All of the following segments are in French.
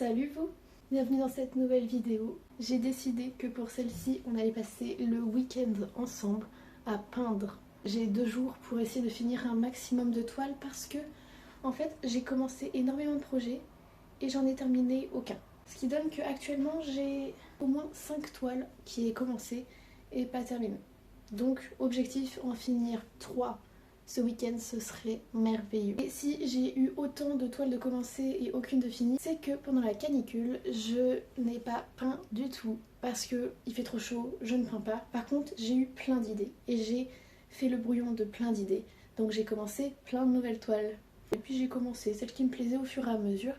Salut vous! Bienvenue dans cette nouvelle vidéo. J'ai décidé que pour celle-ci, on allait passer le week-end ensemble à peindre. J'ai 2 jours pour essayer de finir un maximum de toiles parce que, en fait, j'ai commencé énormément de projets et j'en ai terminé aucun. Ce qui donne qu'actuellement, j'ai au moins 5 toiles qui est commencé et pas terminé. Donc, objectif, en finir 3 ce week-end, ce serait merveilleux. Et si j'ai eu autant de toiles de commencer et aucune de finie, c'est que pendant la canicule, je n'ai pas peint du tout parce que il fait trop chaud, je ne peins pas. Par contre, j'ai eu plein d'idées et j'ai fait le brouillon de plein d'idées. Donc j'ai commencé plein de nouvelles toiles. Et puis j'ai commencé celles qui me plaisaient au fur et à mesure.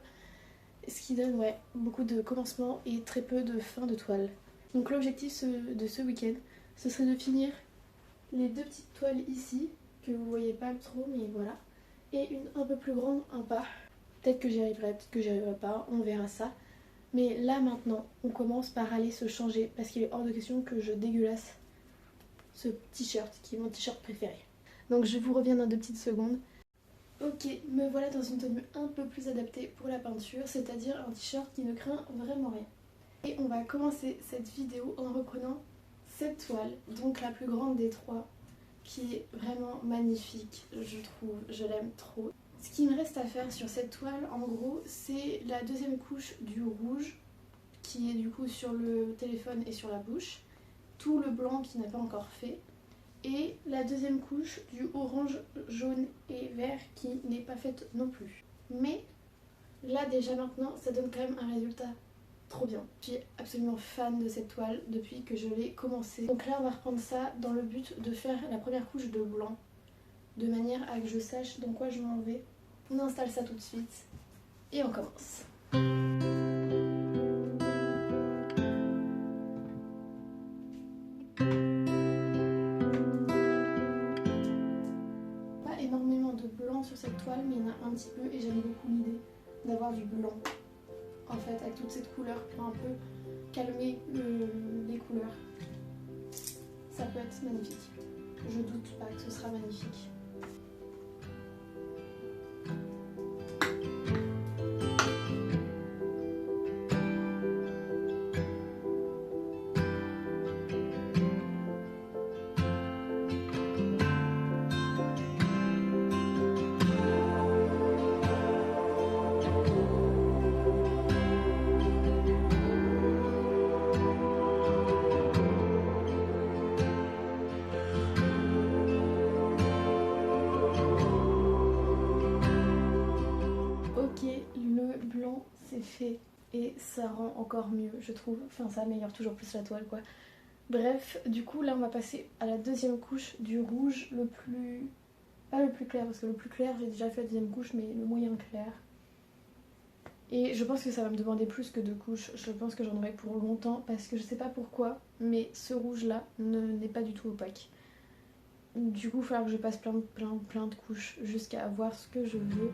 Ce qui donne beaucoup de commencements et très peu de fin de toile. Donc l'objectif de ce week-end, ce serait de finir les 2 petites toiles ici, que vous voyez pas trop, mais voilà. Et une un peu plus grande, un pas. Peut-être que j'y arriverai, peut-être que j'y arriverai pas, on verra ça. Mais là maintenant, on commence par aller se changer parce qu'il est hors de question que je dégueulasse ce t-shirt qui est mon t-shirt préféré. Donc je vous reviens dans 2 petites secondes. Ok, me voilà dans une tenue un peu plus adaptée pour la peinture, c'est-à-dire un t-shirt qui ne craint vraiment rien. Et on va commencer cette vidéo en reprenant cette toile, donc la plus grande des 3, qui est vraiment magnifique, je trouve, je l'aime trop. Ce qui me reste à faire sur cette toile, en gros, c'est la 2e couche du rouge, qui est du coup sur le téléphone et sur la bouche, tout le blanc qui n'a pas encore fait, et la 2e couche du orange, jaune et vert qui n'est pas faite non plus. Mais là déjà maintenant, ça donne quand même un résultat trop bien. Je suis absolument fan de cette toile depuis que je l'ai commencé. Donc là on va reprendre ça dans le but de faire la première couche de blanc, de manière à que je sache dans quoi je m'en vais. On installe ça tout de suite et on commence. Pas énormément de blanc sur cette toile, mais il y en a un petit peu et j'aime beaucoup l'idée d'avoir du blanc. En fait, avec toute cette couleur pour un peu calmer les couleurs. Ça peut être magnifique. Je doute pas que ce sera magnifique. Le blanc c'est fait et ça rend encore mieux je trouve, enfin ça améliore toujours plus la toile quoi. Bref, du coup là on va passer à la 2e couche du rouge, le plus... pas le plus clair parce que le plus clair j'ai déjà fait la 2e couche, mais le moyen clair. Et je pense que ça va me demander plus que 2 couches, je pense que j'en aurai pour longtemps parce que je sais pas pourquoi, mais ce rouge là n'est pas du tout opaque. Du coup il va falloir que je passe plein de couches jusqu'à avoir ce que je veux.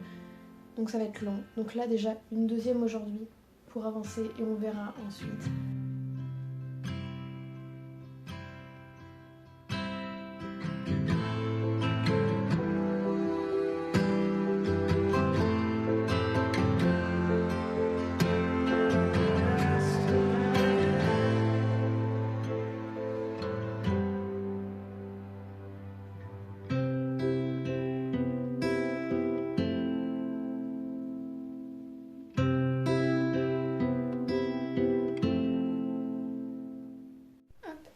Donc ça va être long. Donc là déjà une 2e aujourd'hui pour avancer et on verra ensuite.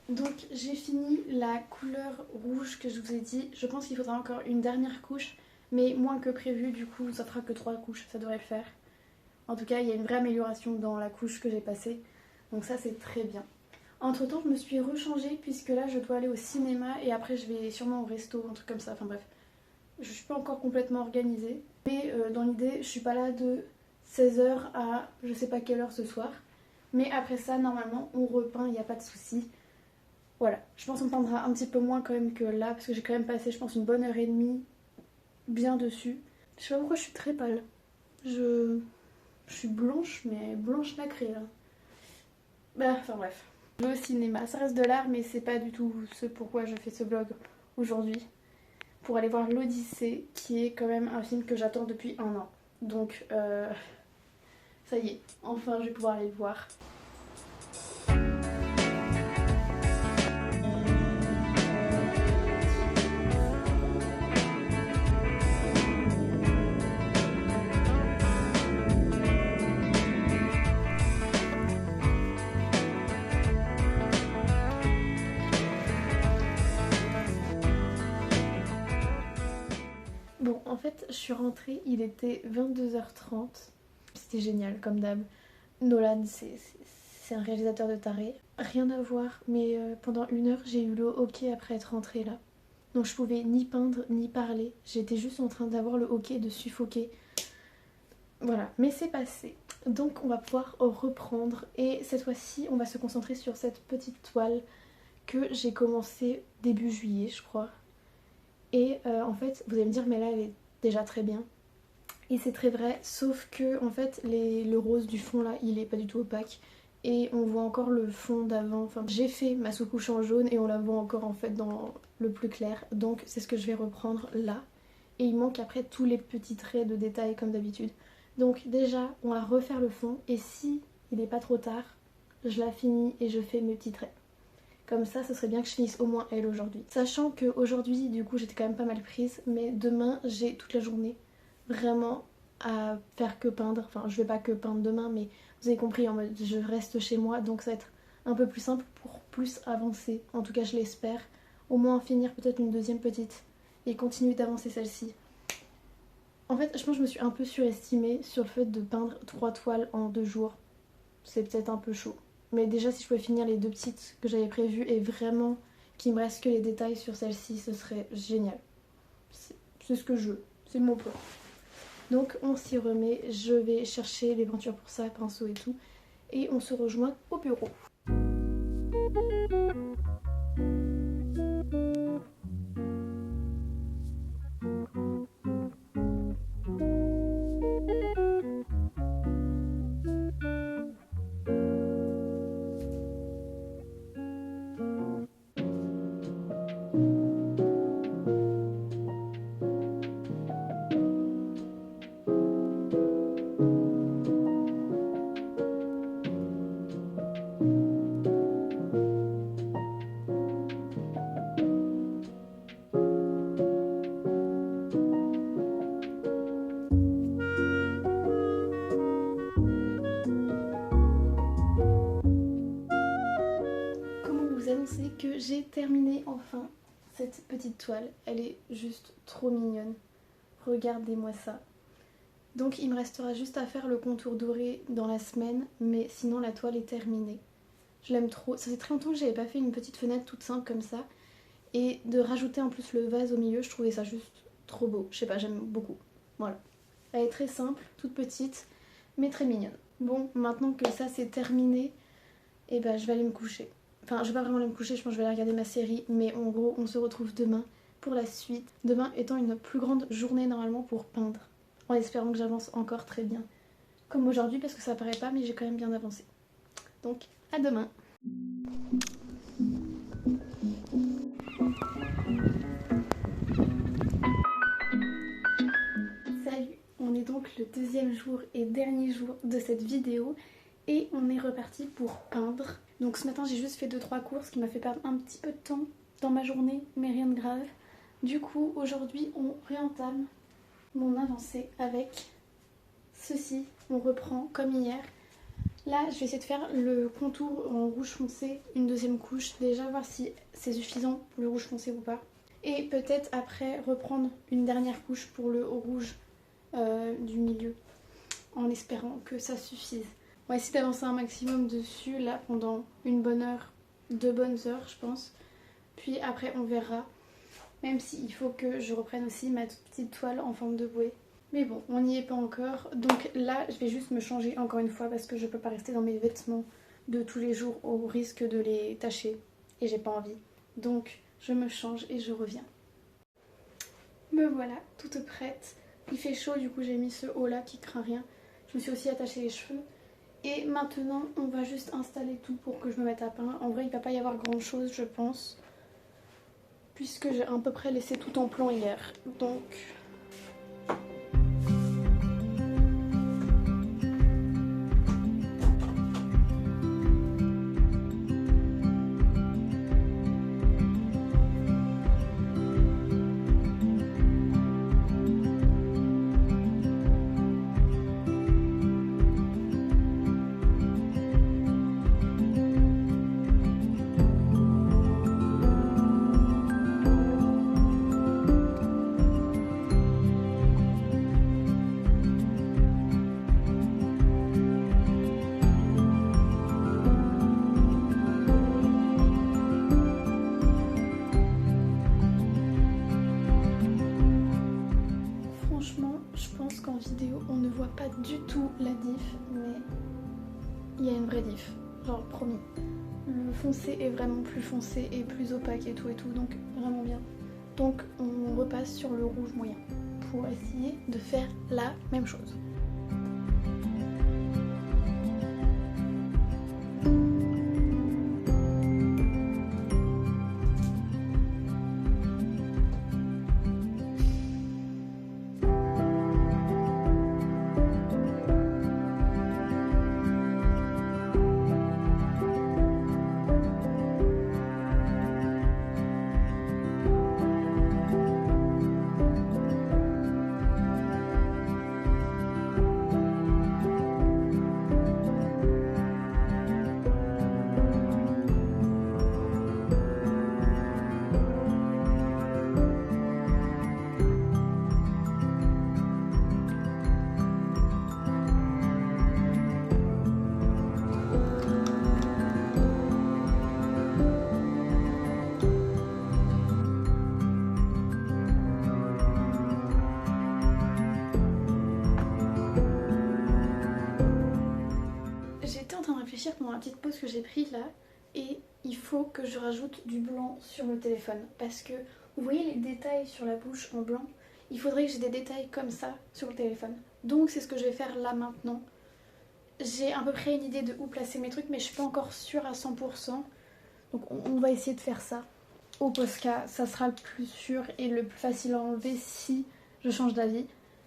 Donc j'ai fini la couleur rouge que je vous ai dit. Je pense qu'il faudra encore une dernière couche, mais moins que prévu, du coup ça fera que 3 couches, ça devrait le faire. En tout cas il y a une vraie amélioration dans la couche que j'ai passée, donc ça c'est très bien. Entre temps je me suis rechangée puisque là je dois aller au cinéma et après je vais sûrement au resto, un truc comme ça, enfin bref. Je suis pas encore complètement organisée, mais dans l'idée je suis pas là de 16h à je sais pas quelle heure ce soir. Mais après ça normalement on repeint, il n'y a pas de souci. Voilà, je pense qu'on peindra un petit peu moins quand même que là, parce que j'ai quand même passé, je pense, une bonne heure et demie bien dessus. Je sais pas pourquoi je suis très pâle. Je suis blanche, mais blanche nacrée là. Bah, enfin bref. Je vais au cinéma, ça reste de l'art, mais c'est pas du tout ce pourquoi je fais ce vlog aujourd'hui. Pour aller voir l'Odyssée, qui est quand même un film que j'attends depuis 1 an. Donc, Ça y est, enfin je vais pouvoir aller le voir. Bon, en fait, je suis rentrée, il était 22h30. C'était génial, comme d'hab. Nolan, c'est un réalisateur de taré. Rien à voir, mais pendant 1 heure, j'ai eu le hockey après être rentrée là. Donc je pouvais ni peindre, ni parler. J'étais juste en train d'avoir le hockey, de suffoquer. Voilà, mais c'est passé. Donc on va pouvoir reprendre. Et cette fois-ci, on va se concentrer sur cette petite toile que j'ai commencé début juillet, je crois. Et en fait, vous allez me dire, mais là, elle est déjà très bien. Et c'est très vrai, sauf que en fait, le rose du fond là, il est pas du tout opaque. Et on voit encore le fond d'avant. Enfin, j'ai fait ma sous-couche en jaune et on la voit encore en fait dans le plus clair. Donc c'est ce que je vais reprendre là. Et il manque après tous les petits traits de détail comme d'habitude. Donc déjà, on va refaire le fond. Et si il n'est pas trop tard, je la finis et je fais mes petits traits. Comme ça, ce serait bien que je finisse au moins elle aujourd'hui. Sachant qu'aujourd'hui, du coup, j'étais quand même pas mal prise. Mais demain, j'ai toute la journée vraiment à faire que peindre. Enfin, je vais pas que peindre demain, mais vous avez compris, en mode je reste chez moi. Donc ça va être un peu plus simple pour plus avancer. En tout cas, je l'espère. Au moins finir peut-être une deuxième petite et continuer d'avancer celle-ci. En fait, je pense que je me suis un peu surestimée sur le fait de peindre 3 toiles en 2 jours. C'est peut-être un peu chaud. Mais déjà, si je pouvais finir les 2 petites que j'avais prévues et vraiment qu'il me reste que les détails sur celle-ci, ce serait génial. C'est ce que je veux. C'est mon plan. Donc on s'y remet. Je vais chercher les peintures pour ça, pinceau et tout. Et on se rejoint au bureau. Annoncer que j'ai terminé enfin cette petite toile. Elle est juste trop mignonne. Regardez-moi ça. Donc il me restera juste à faire le contour doré dans la semaine, mais sinon la toile est terminée. Je l'aime trop. Ça fait très longtemps que j'avais pas fait une petite fenêtre toute simple comme ça. Et de rajouter en plus le vase au milieu, je trouvais ça juste trop beau. Je sais pas, j'aime beaucoup. Voilà. Elle est très simple, toute petite, mais très mignonne. Bon, maintenant que ça c'est terminé, et ben je vais aller me coucher. Enfin, je vais pas vraiment aller me coucher, je pense que je vais aller regarder ma série, mais en gros, on se retrouve demain pour la suite. Demain étant une plus grande journée normalement pour peindre, en espérant que j'avance encore très bien. Comme aujourd'hui, parce que ça paraît pas, mais j'ai quand même bien avancé. Donc, à demain. Salut, on est donc le 2e jour et dernier jour de cette vidéo. Et on est reparti pour peindre. Donc ce matin j'ai juste fait 2-3 courses qui m'a fait perdre un petit peu de temps dans ma journée, mais rien de grave. Du coup aujourd'hui on réentame mon avancée avec ceci. On reprend comme hier. Là je vais essayer de faire le contour en rouge foncé, une deuxième couche. Déjà voir si c'est suffisant le rouge foncé ou pas. Et peut-être après reprendre une dernière couche pour le rouge du milieu. En espérant que ça suffise. On va essayer d'avancer un maximum dessus là pendant une bonne heure, 2 bonnes heures je pense. Puis après on verra. Même s'il faut que je reprenne aussi ma petite toile en forme de bouée. Mais bon, on n'y est pas encore. Donc là je vais juste me changer encore une fois parce que je peux pas rester dans mes vêtements de tous les jours au risque de les tacher. Et j'ai pas envie. Donc je me change et je reviens. Me voilà, toute prête. Il fait chaud du coup j'ai mis ce haut là qui craint rien. Je me suis aussi attaché les cheveux. Et maintenant, on va juste installer tout pour que je me mette à peindre. En vrai, il va pas y avoir grand chose, je pense. Puisque j'ai à peu près laissé tout en plan hier. Donc... je pense qu'en vidéo on ne voit pas du tout la diff, mais il y a une vraie diff, genre promis. Le foncé est vraiment plus foncé et plus opaque et tout, donc vraiment bien. Donc on repasse sur le rouge moyen pour essayer de faire la même chose. Pendant la petite pause que j'ai prise là, et il faut que je rajoute du blanc sur le téléphone parce que vous voyez les détails sur la bouche en blanc, il faudrait que j'ai des détails comme ça sur le téléphone. Donc c'est ce que je vais faire là maintenant. J'ai à peu près une idée de où placer mes trucs, mais je suis pas encore sûre à 100%, donc on va essayer de faire ça. Au Posca, ça sera le plus sûr et le plus facile à enlever si je change d'avis,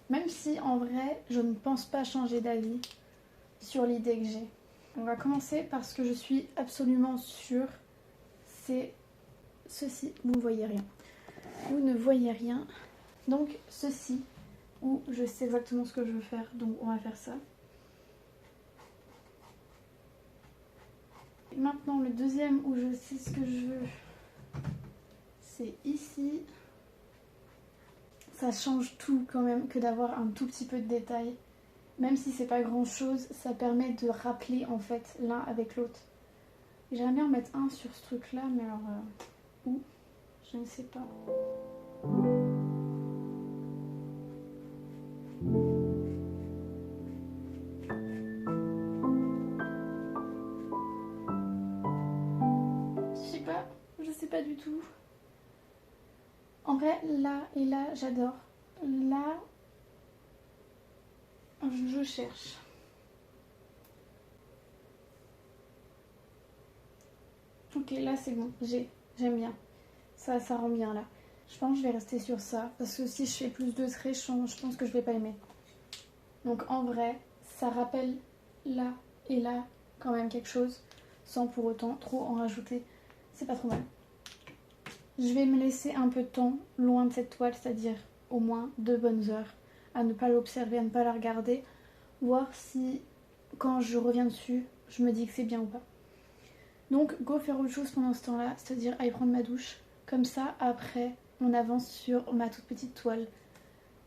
même si en vrai je ne pense pas changer d'avis sur l'idée que j'ai. On va commencer par ce que je suis absolument sûre, c'est ceci. Vous ne voyez rien. Vous ne voyez rien. Donc ceci, où je sais exactement ce que je veux faire, donc on va faire ça. Et maintenant le deuxième où je sais ce que je veux, c'est ici. Ça change tout quand même que d'avoir un tout petit peu de détail. Même si c'est pas grand chose, ça permet de rappeler en fait l'un avec l'autre. J'aimerais bien en mettre un sur ce truc là, mais alors où? Je ne sais pas. Je sais pas du tout. En vrai, là et là, j'adore. Là, je cherche. Ok, là c'est bon, j'aime bien. Ça rend bien là. Je pense que je vais rester sur ça, parce que si je fais plus de traits, je pense que je vais pas aimer. Donc en vrai, ça rappelle là et là quand même quelque chose, sans pour autant trop en rajouter. C'est pas trop mal. Je vais me laisser un peu de temps loin de cette toile, c'est-à-dire au moins 2 bonnes heures, à ne pas l'observer, à ne pas la regarder, voir si quand je reviens dessus, je me dis que c'est bien ou pas. Donc go faire autre chose pendant ce temps-là, c'est-à-dire aller prendre ma douche. Comme ça, après, on avance sur ma toute petite toile,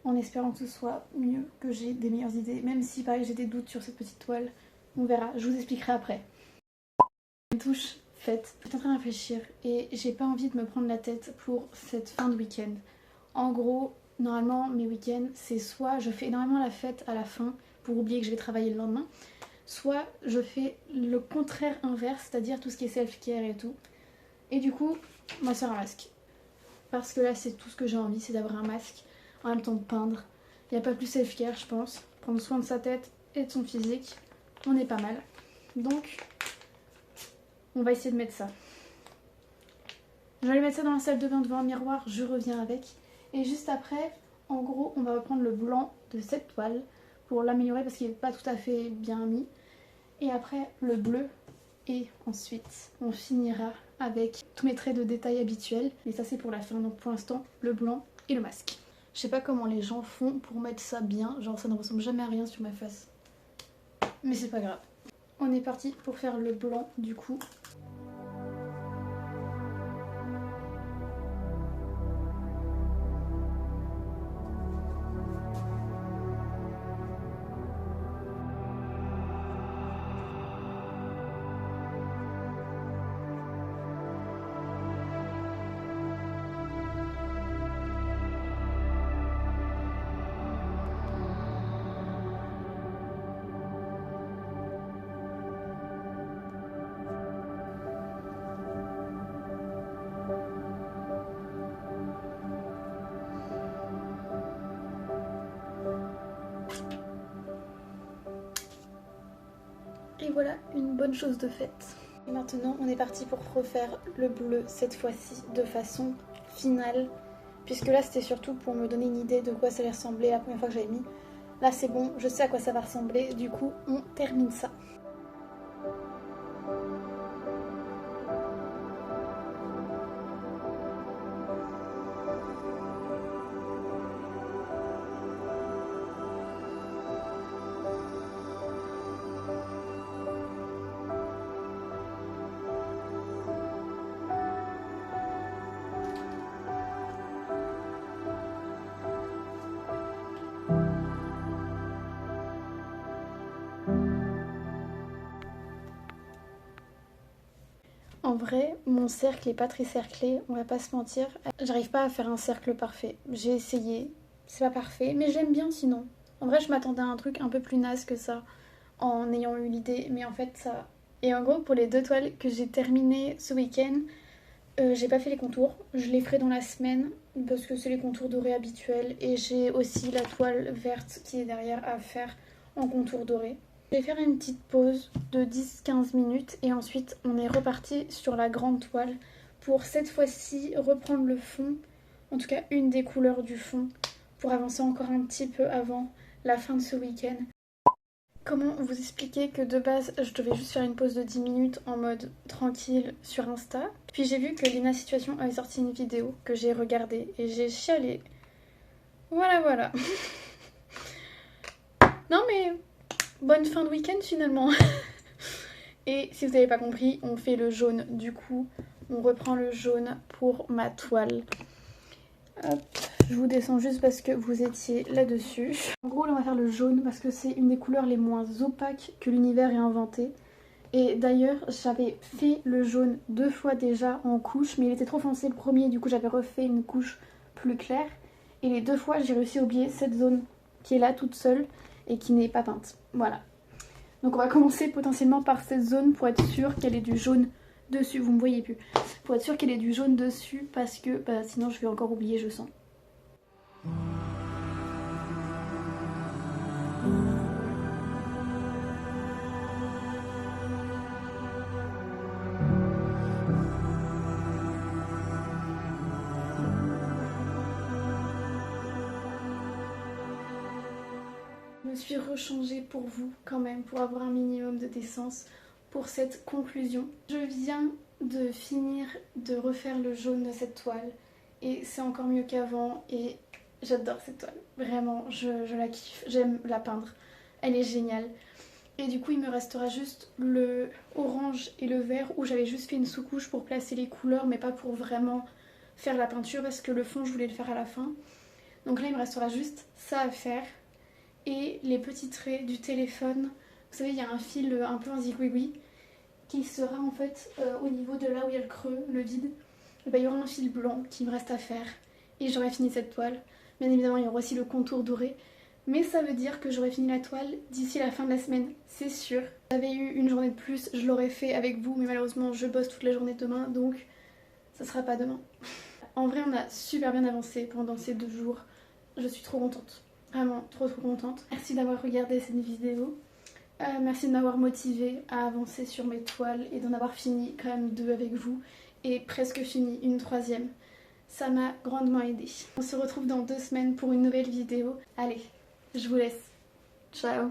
en espérant que ce soit mieux, que j'ai des meilleures idées. Même si pareil j'ai des doutes sur cette petite toile, on verra, je vous expliquerai après. Douche faite, je suis en train de réfléchir et j'ai pas envie de me prendre la tête pour cette fin de week-end. En gros, normalement mes week-ends c'est soit je fais énormément la fête à la fin pour oublier que je vais travailler le lendemain, soit je fais le contraire inverse, c'est-à-dire tout ce qui est self-care et tout. Et du coup, moi c'est un masque. Parce que là c'est tout ce que j'ai envie, c'est d'avoir un masque, en même temps de peindre. Il n'y a pas plus self-care je pense. Prendre soin de sa tête et de son physique, on est pas mal. Donc, on va essayer de mettre ça. Je vais aller mettre ça dans la salle de bain devant un miroir, je reviens avec. Et juste après, en gros, on va reprendre le blanc de cette toile pour l'améliorer parce qu'il n'est pas tout à fait bien mis. Et après, le bleu. Et ensuite, on finira avec tous mes traits de détail habituels. Et ça, c'est pour la fin. Donc pour l'instant, le blanc et le masque. Je sais pas comment les gens font pour mettre ça bien. Genre, ça ne ressemble jamais à rien sur ma face. Mais c'est pas grave. On est parti pour faire le blanc du coup. Et voilà, une bonne chose de faite. Et maintenant, on est parti pour refaire le bleu cette fois-ci de façon finale. Puisque là, c'était surtout pour me donner une idée de quoi ça allait ressembler la première fois que j'avais mis. Là, c'est bon, je sais à quoi ça va ressembler. Du coup, on termine ça. En vrai, mon cercle est pas très cerclé, on va pas se mentir. J'arrive pas à faire un cercle parfait. J'ai essayé, c'est pas parfait, mais j'aime bien sinon. En vrai, je m'attendais à un truc un peu plus naze que ça, en ayant eu l'idée, mais en fait, ça va. Et en gros, pour les 2 toiles que j'ai terminées ce week-end, j'ai pas fait les contours. Je les ferai dans la semaine, parce que c'est les contours dorés habituels. Et j'ai aussi la toile verte qui est derrière à faire en contour doré. Je vais faire une petite pause de 10-15 minutes et ensuite on est reparti sur la grande toile pour cette fois-ci reprendre le fond, en tout cas une des couleurs du fond, pour avancer encore un petit peu avant la fin de ce week-end. Comment vous expliquer que de base je devais juste faire une pause de 10 minutes en mode tranquille sur Insta. Puis j'ai vu que Lina Situation avait sorti une vidéo que j'ai regardée et j'ai chialé. Voilà. Non mais... bonne fin de week-end finalement. Et si vous n'avez pas compris, on fait le jaune du coup. On reprend le jaune pour ma toile. Hop, je vous descends juste parce que vous étiez là-dessus. En gros là on va faire le jaune parce que c'est une des couleurs les moins opaques que l'univers ait inventé. Et d'ailleurs j'avais fait le jaune 2 fois déjà en couche, mais il était trop foncé le premier, du coup j'avais refait une couche plus claire. Et les 2 fois j'ai réussi à oublier cette zone qui est là toute seule et qui n'est pas peinte. Voilà. Donc on va commencer potentiellement par cette zone pour être sûr qu'elle ait du jaune dessus. Vous me voyez plus. Pour être sûr qu'elle ait du jaune dessus parce que sinon je vais encore oublier, je sens. Je me suis rechangée pour vous quand même, pour avoir un minimum de décence pour cette conclusion. Je viens de finir de refaire le jaune de cette toile et c'est encore mieux qu'avant et j'adore cette toile. Vraiment, je la kiffe, j'aime la peindre, elle est géniale. Et du coup il me restera juste le orange et le vert où j'avais juste fait une sous-couche pour placer les couleurs mais pas pour vraiment faire la peinture parce que le fond je voulais le faire à la fin. Donc là il me restera juste ça à faire. Et les petits traits du téléphone, vous savez il y a un fil un peu en zigouigoui qui sera en fait au niveau de là où il y a le creux, le vide. Et il y aura un fil blanc qui me reste à faire et j'aurai fini cette toile. Bien évidemment il y aura aussi le contour doré, mais ça veut dire que j'aurai fini la toile d'ici la fin de la semaine, c'est sûr. Si j'avais eu une journée de plus, je l'aurais fait avec vous, mais malheureusement je bosse toute la journée demain, donc ça sera pas demain. En vrai on a super bien avancé pendant ces 2 jours, je suis trop contente. Vraiment trop contente. Merci d'avoir regardé cette vidéo. Merci de m'avoir motivée à avancer sur mes toiles et d'en avoir fini quand même 2 avec vous. Et presque fini une 3e. Ça m'a grandement aidée. On se retrouve dans 2 semaines pour une nouvelle vidéo. Allez, je vous laisse. Ciao.